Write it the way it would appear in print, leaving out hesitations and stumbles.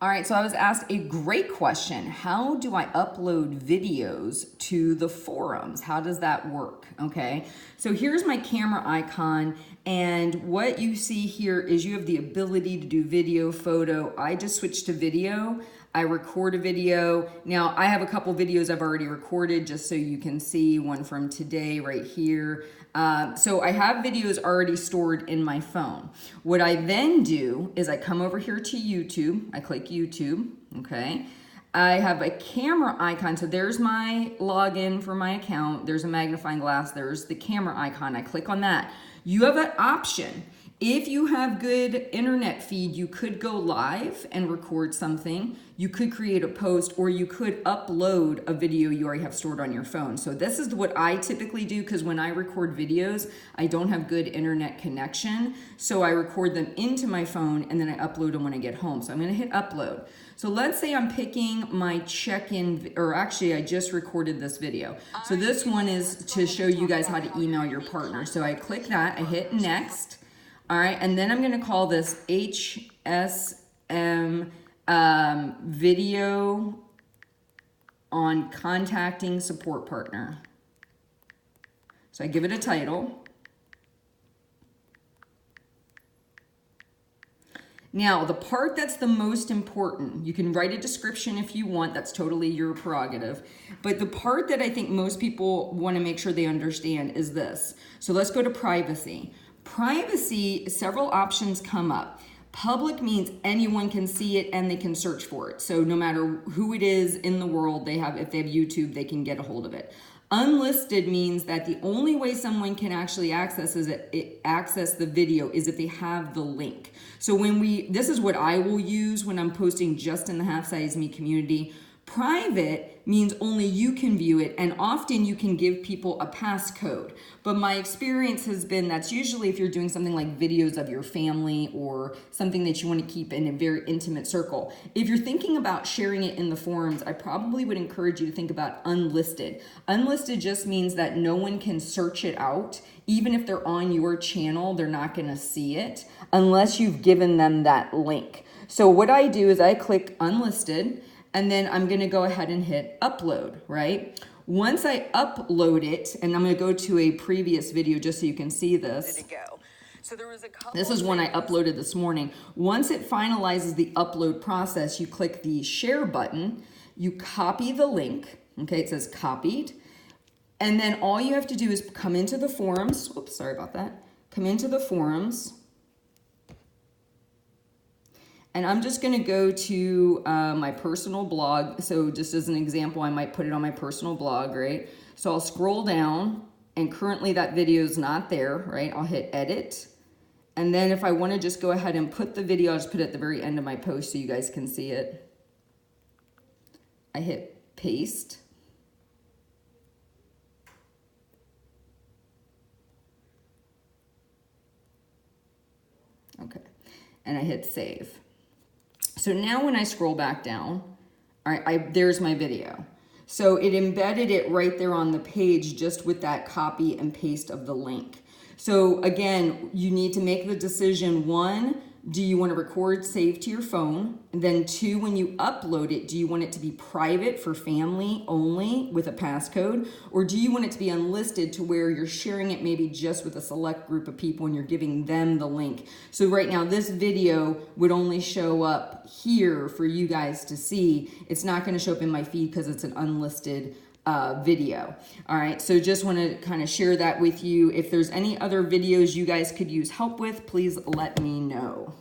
All right, so I was asked a great question. How do I upload videos to the forums? How does that work? Okay, so here's my camera icon, and what you see here is you have the ability to do video, photo. I just switched to video. I record a video. Now, I have a couple videos I've already recorded just so you can see, one from today right here. So I have videos already stored in my phone. What I then do is I come over here to YouTube. I click YouTube, okay? I have a camera icon. So there's my login for my account. There's a magnifying glass. There's the camera icon. I click on that. You have an option. If you have good internet feed, you could go live and record something. You could create a post, or you could upload a video you already have stored on your phone. So this is what I typically do, because when I record videos, I don't have good internet connection. So I record them into my phone and then I upload them when I get home. So I'm gonna hit upload. So let's say I'm picking my check-in, or actually I just recorded this video. So this one is to show you guys how to email your partner. So I click that, I hit next. All right, and then I'm gonna call this HSM video on contacting support partner. So I give it a title. Now, the part that's the most important, you can write a description if you want, that's totally your prerogative. But the part that I think most people wanna make sure they understand is this. So let's go to privacy. Privacy, several options come up. Public means anyone can see it and they can search for it. So no matter who it is in the world, if they have YouTube, they can get a hold of it. Unlisted means that the only way someone can actually access the video is if they have the link. So this is what I will use when I'm posting just in the Half Size Me community. Private means only you can view it, and often you can give people a passcode. But my experience has been that's usually if you're doing something like videos of your family or something that you want to keep in a very intimate circle. If you're thinking about sharing it in the forums, I probably would encourage you to think about unlisted. Unlisted just means that no one can search it out. Even if they're on your channel, they're not going to see it unless you've given them that link. So what I do is I click unlisted, and then I'm gonna go ahead and hit upload, right? Once I upload it, and I'm gonna go to a previous video just so you can see this. This is one I uploaded this morning. Once it finalizes the upload process, you click the share button, you copy the link, okay, it says copied, and then all you have to do is come into the forums, oops, sorry about that, come into the forums, and I'm just gonna go to my personal blog. So just as an example, I might put it on my personal blog, right? So I'll scroll down, and currently that video is not there, right? I'll hit edit. And then if I wanna just go ahead and put the video, I'll just put it at the very end of my post so you guys can see it. I hit paste. Okay, and I hit save. So now when I scroll back down, all right, there's my video. So it embedded it right there on the page just with that copy and paste of the link. So again, you need to make the decision. One, do you want to record, save to your phone? And then two, when you upload it, do you want it to be private for family only with a passcode? Or do you want it to be unlisted to where you're sharing it maybe just with a select group of people and you're giving them the link? So right now this video would only show up here for you guys to see. It's not going to show up in my feed because it's an unlisted video. All right, so just want to kind of share that with you. If there's any other videos you guys could use help with, please let me know.